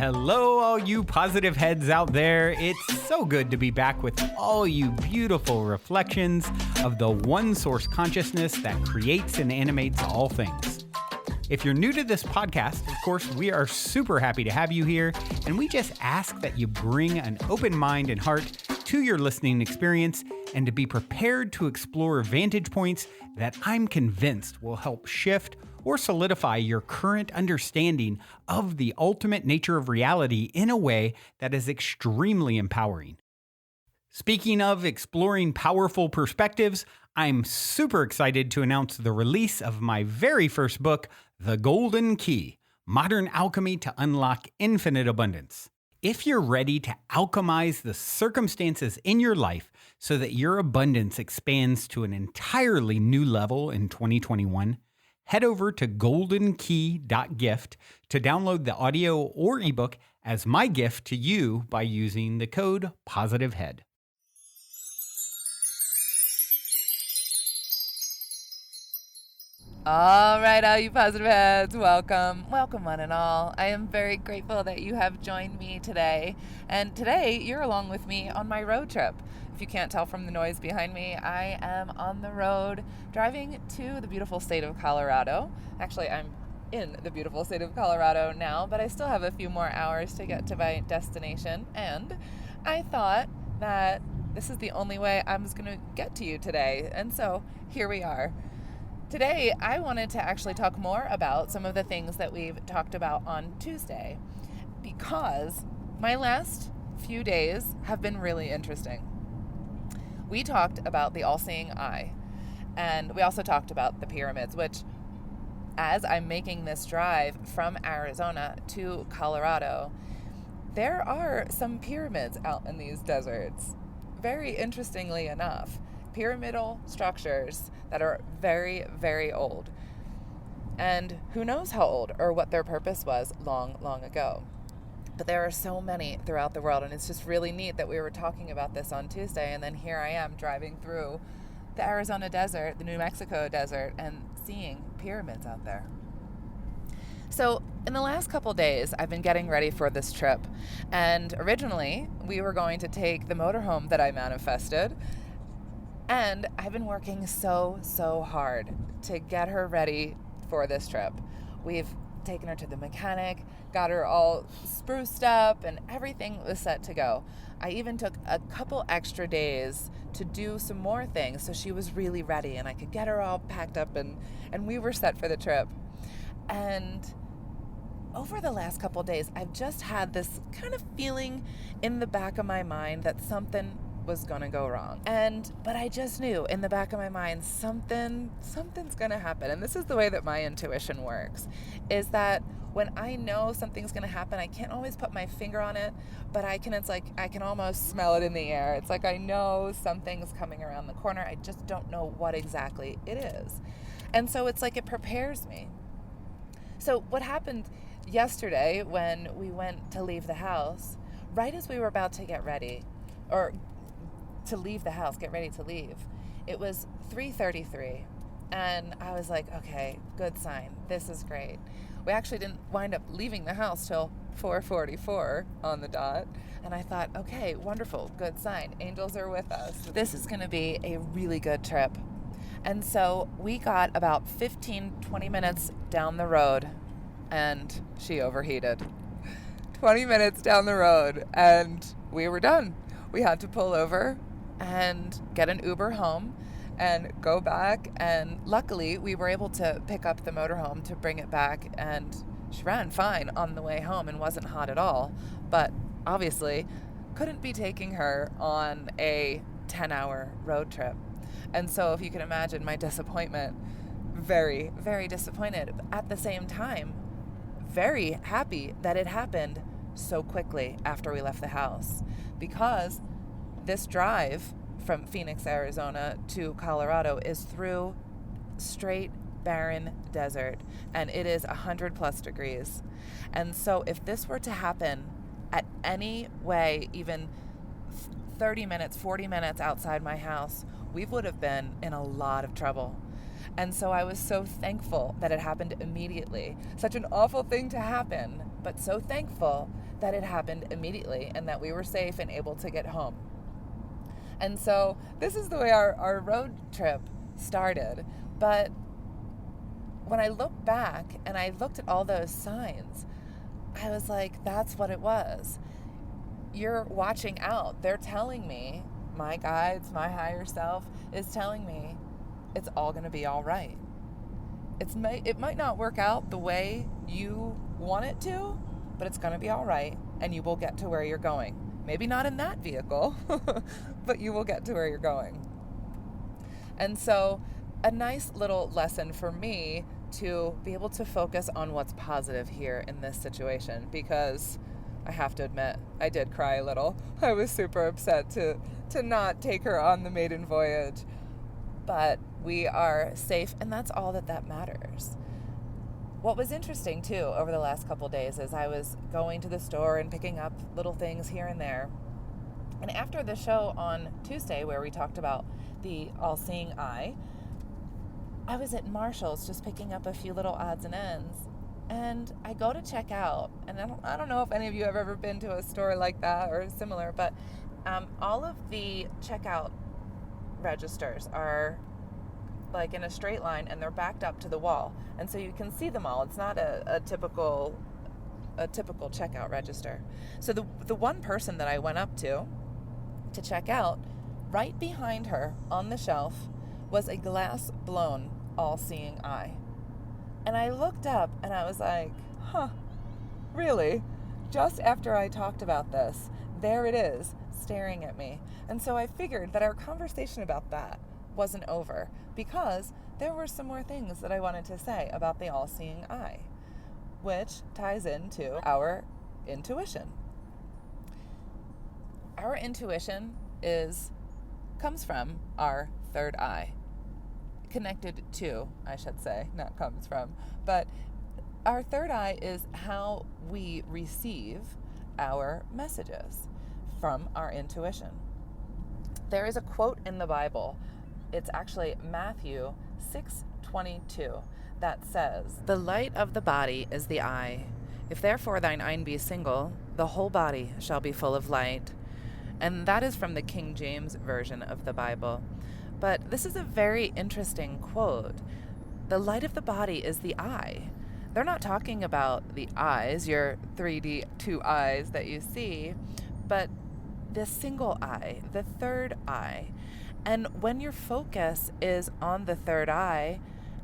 Hello, all you positive heads out there. It's so good to be back with all you beautiful reflections of the one source consciousness that creates and animates all things. If you're new to this podcast, of course, we are super happy to have you here, and we just ask that you bring an open mind and heart to your listening experience and to be prepared to explore vantage points that I'm convinced will help shift or solidify your current understanding of the ultimate nature of reality in a way that is extremely empowering. Speaking of exploring powerful perspectives, I'm super excited to announce the release of my very first book, The Golden Key: Modern Alchemy to Unlock Infinite Abundance. If you're ready to alchemize the circumstances in your life so that your abundance expands to an entirely new level in 2021, head over to goldenkey.gift to download the audio or ebook as my gift to you by using the code POSITIVEHEAD. All right, all you positive heads, welcome one and all. I am very grateful that you have joined me today. And today, you're along with me on my road trip. If you can't tell from the noise behind me, I am on the road driving to the beautiful state of Colorado. Actually, I'm in the beautiful state of Colorado now, but I still have a few more hours to get to my destination. And I thought that this is the only way I was going to get to you today. And so here we are. Today, I wanted to actually talk more about some of the things that we've talked about on Tuesday, because my last few days have been really interesting. We talked about the all-seeing eye, and we also talked about the pyramids, which, as I'm making this drive from Arizona to Colorado, there are some pyramids out in these deserts. Very interestingly enough, pyramidal structures that are very, very old. And who knows how old or what their purpose was long, long ago. But there are so many throughout the world, and it's just really neat that we were talking about this on Tuesday, and then here I am driving through the Arizona desert, the New Mexico desert, and seeing pyramids out there. So in the last couple days, I've been getting ready for this trip, and originally we were going to take the motorhome that I manifested. And I've been working so hard to get her ready for this trip. We've taken her to the mechanic, got her all spruced up, and everything was set to go. I even took a couple extra days to do some more things so she was really ready and I could get her all packed up and we were set for the trip. And over the last couple days, I've just had this kind of feeling in the back of my mind that something was gonna go wrong. But I just knew in the back of my mind something's gonna happen. And this is the way that my intuition works, is that when I know something's gonna happen, I can't always put my finger on it, but I can almost smell it in the air. It's like I know something's coming around the corner. I just don't know what exactly it is. And so it's like it prepares me. So what happened yesterday when we went to leave the house, right as we were about to get ready, or to leave the house, get ready to leave, it was 3:33, and I was like, okay, good sign, this is great. We actually didn't wind up leaving the house till 4:44 on the dot, and I thought, okay, wonderful, good sign, angels are with us, this is going to be a really good trip. And so we got about 15-20 minutes down the road, and she overheated. 20 minutes down the road, and we were done. We had to pull over and get an Uber home and go back, and luckily we were able to pick up the motorhome to bring it back, and she ran fine on the way home and wasn't hot at all, but obviously couldn't be taking her on a 10-hour road trip. And so if you can imagine my disappointment, very, very disappointed. At the same time, very happy that it happened so quickly after we left the house, because this drive from Phoenix, Arizona to Colorado is through straight barren desert, and it is 100+ degrees. And so if this were to happen at any way, even 30 minutes, 40 minutes outside my house, we would have been in a lot of trouble. And so I was so thankful that it happened immediately. Such an awful thing to happen, but so thankful that it happened immediately and that we were safe and able to get home. And so this is the way our road trip started. But when I look back and I looked at all those signs, I was like, that's what it was. You're watching out. They're telling me, my guides, my higher self is telling me it's all going to be all right. It might not work out the way you want it to, but it's going to be all right, and you will get to where you're going. Maybe not in that vehicle, but you will get to where you're going. And so a nice little lesson for me to be able to focus on what's positive here in this situation, because I have to admit, I did cry a little. I was super upset to not take her on the maiden voyage, but we are safe, and that's all that matters. What was interesting too over the last couple days is I was going to the store and picking up little things here and there. And after the show on Tuesday, where we talked about the all-seeing eye, I was at Marshall's just picking up a few little odds and ends. And I go to check out, and I don't know if any of you have ever been to a store like that or similar, but all of the checkout registers are like in a straight line, and they're backed up to the wall, and so you can see them all. It's not a typical checkout register. So the one person that I went up to check out, right behind her on the shelf was a glass blown all-seeing eye. And I looked up and I was like, really? Just after I talked about this, there it is, staring at me. And so I figured that our conversation about that wasn't over, because there were some more things that I wanted to say about the all-seeing eye, which ties into our intuition. Our intuition comes from our third eye. Connected to, I should say, not comes from, but our third eye is how we receive our messages from our intuition. There is a quote in the Bible. It's actually Matthew 6:22 that says, "The light of the body is the eye. If therefore thine eye be single, the whole body shall be full of light." And that is from the King James Version of the Bible. But this is a very interesting quote. The light of the body is the eye. They're not talking about the eyes, your 3D 2 eyes that you see, but the single eye, the third eye. And when your focus is on the third eye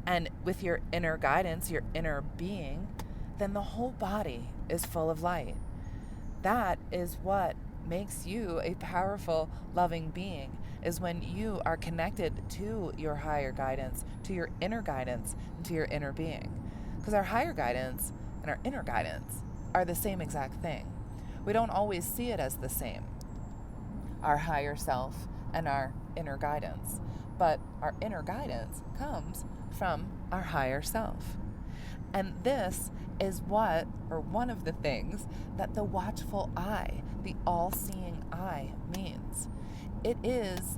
and with your inner guidance, your inner being, then the whole body is full of light. That is what makes you a powerful, loving being, is when you are connected to your higher guidance, to your inner guidance, and to your inner being. Because our higher guidance and our inner guidance are the same exact thing. We don't always see it as the same, our higher self and our inner guidance. But our inner guidance comes from our higher self. And this is one of the things that the watchful eye, the all-seeing eye, means. It is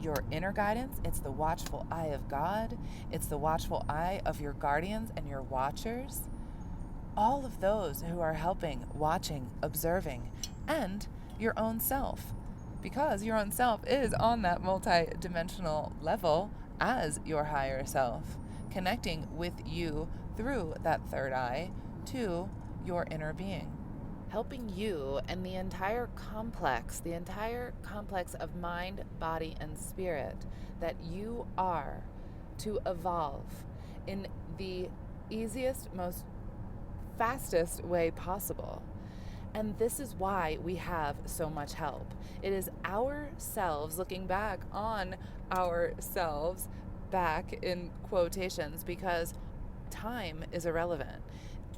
your inner guidance. It's the watchful eye of God. It's the watchful eye of your guardians and your watchers. All of those who are helping, watching, observing, and your own self. Because your own self is on that multi-dimensional level as your higher self, connecting with you through that third eye to your inner being, helping you and the entire complex of mind, body, and spirit that you are to evolve in the easiest, most fastest way possible. And this is why we have so much help. It is ourselves looking back on ourselves, back in quotations, because time is irrelevant.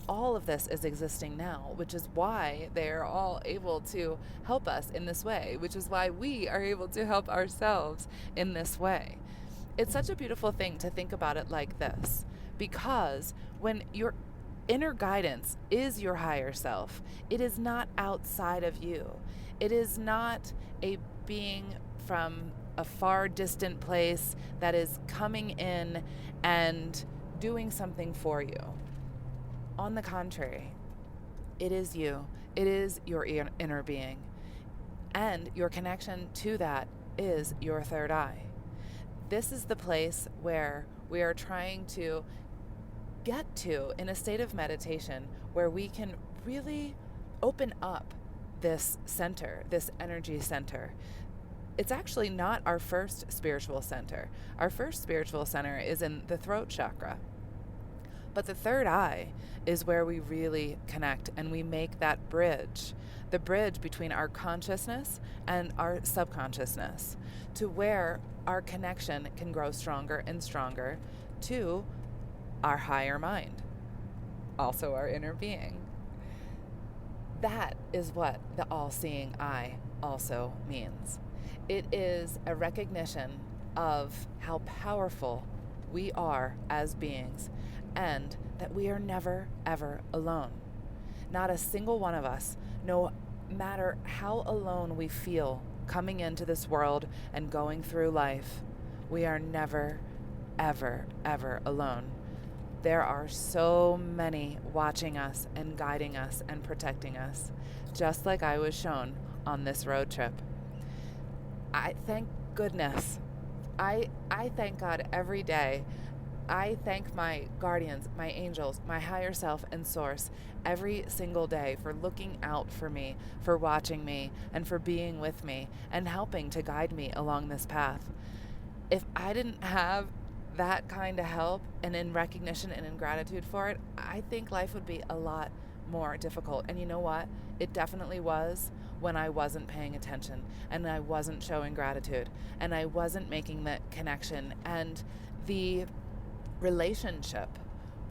All of this is existing now, which is why they're all able to help us in this way, which is why we are able to help ourselves in this way. It's such a beautiful thing to think about it like this, because when your inner guidance is your higher self, it is not outside of you. It is not a being from a far distant place that is coming in and doing something for you. On the contrary, It is you. It is your inner being. And your connection to that is your third eye. This is the place where we are trying to get to in a state of meditation where we can really open up this center, this energy center. It's actually not our first spiritual center. Our first spiritual center is in the throat chakra. But the third eye is where we really connect and we make that bridge, the bridge between our consciousness and our subconsciousness, to where our connection can grow stronger and stronger to our higher mind, also our inner being. That is what the all-seeing eye also means. It is a recognition of how powerful we are as beings and that we are never, ever alone. Not a single one of us, no matter how alone we feel coming into this world and going through life, we are never, ever, ever alone. There are so many watching us and guiding us and protecting us, just like I was shown on this road trip. I thank goodness. I thank God every day. I thank my guardians, my angels, my higher self and source every single day for looking out for me, for watching me, and for being with me and helping to guide me along this path. If I didn't have that kind of help and in recognition and in gratitude for it, I think life would be a lot more difficult. And you know what? It definitely was when I wasn't paying attention and I wasn't showing gratitude and I wasn't making that connection and the relationship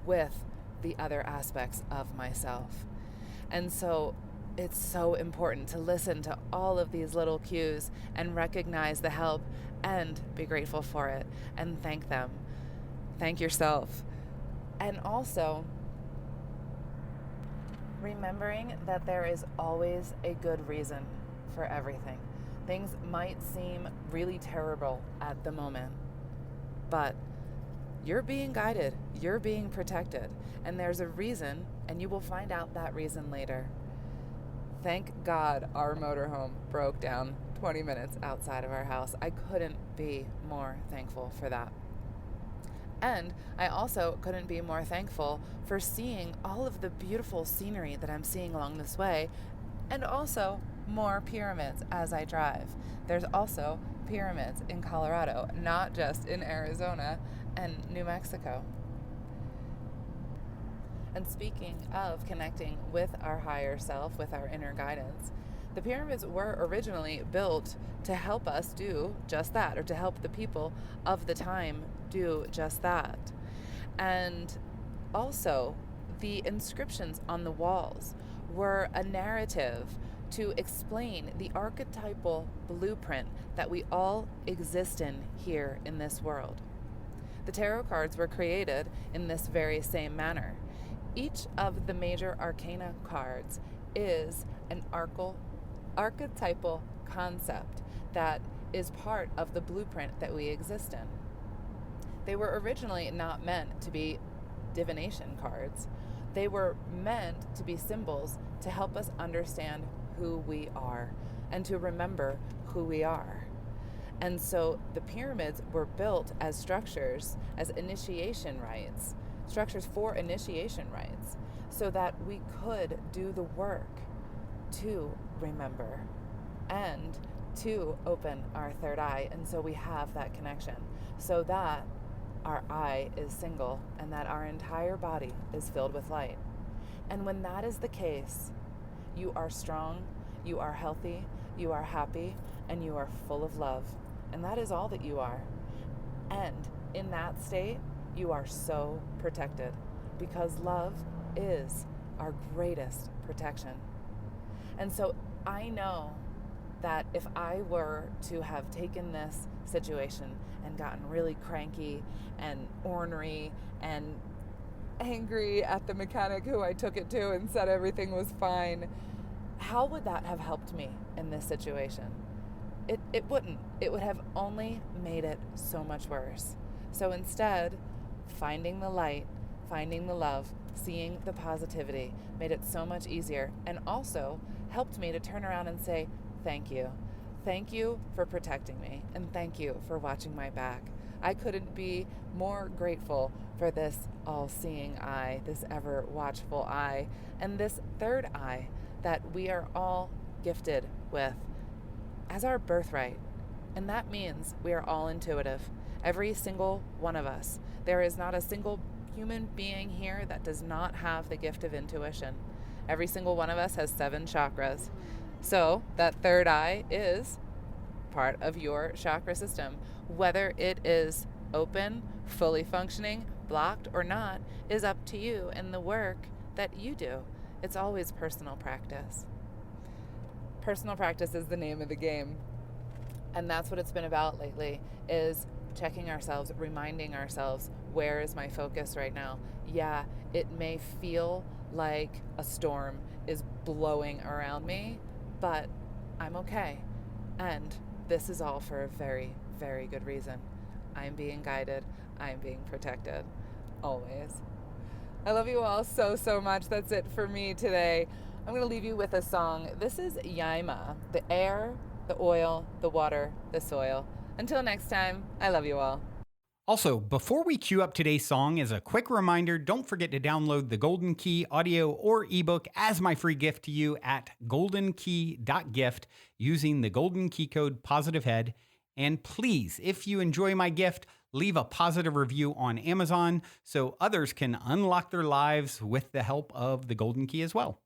with the other aspects of myself. And so it's so important to listen to all of these little cues and recognize the help and be grateful for it and thank them. Thank yourself. And also remembering that there is always a good reason for everything. Things might seem really terrible at the moment, but you're being guided, you're being protected, and there's a reason, and you will find out that reason later. Thank God our motorhome broke down 20 minutes outside of our house. I couldn't be more thankful for that. And I also couldn't be more thankful for seeing all of the beautiful scenery that I'm seeing along this way, and also more pyramids as I drive. There's also pyramids in Colorado, not just in Arizona and New Mexico. And speaking of connecting with our higher self, with our inner guidance, the pyramids were originally built to help us do just that, or to help the people of the time do just that. And also, the inscriptions on the walls were a narrative to explain the archetypal blueprint that we all exist in here in this world. The tarot cards were created in this very same manner. Each of the major arcana cards is an archetypal concept that is part of the blueprint that we exist in. They were originally not meant to be divination cards. They were meant to be symbols to help us understand who we are and to remember who we are. And so the pyramids were built as structures, as initiation rites, structures for initiation rites, so that we could do the work to remember and to open our third eye. And so we have that connection, so that our eye is single and that our entire body is filled with light. And when that is the case, you are strong, you are healthy, you are happy, and you are full of love. And that is all that you are. And in that state, you are so protected, because love is our greatest protection. And so I know that if I were to have taken this situation and gotten really cranky and ornery and angry at the mechanic who I took it to and said everything was fine, how would that have helped me in this situation? It wouldn't. It would have only made it so much worse. So instead, finding the light, finding the love, seeing the positivity made it so much easier, and also helped me to turn around and say, thank you. Thank you for protecting me, and thank you for watching my back. I couldn't be more grateful for this all-seeing eye, this ever-watchful eye, and this third eye that we are all gifted with as our birthright. And that means we are all intuitive. Every single one of us. There is not a single human being here that does not have the gift of intuition. Every single one of us has 7 chakras. So that third eye is part of your chakra system. Whether it is open, fully functioning, blocked, or not is up to you and the work that you do. It's always personal practice. Personal practice is the name of the game. And that's what it's been about lately, is checking ourselves, reminding ourselves, where is my focus right now? Yeah, it may feel like a storm is blowing around me, but I'm okay. And this is all for a very, very good reason. I'm being guided. I'm being protected. Always. I love you all so, so much. That's it for me today. I'm going to leave you with a song. This is Yaima, the air, the oil, the water, the soil. Until next time, I love you all. Also, before we cue up today's song, as a quick reminder, don't forget to download the Golden Key audio or ebook as my free gift to you at goldenkey.gift using the Golden Key code POSITIVEHEAD. And please, if you enjoy my gift, leave a positive review on Amazon so others can unlock their lives with the help of the Golden Key as well.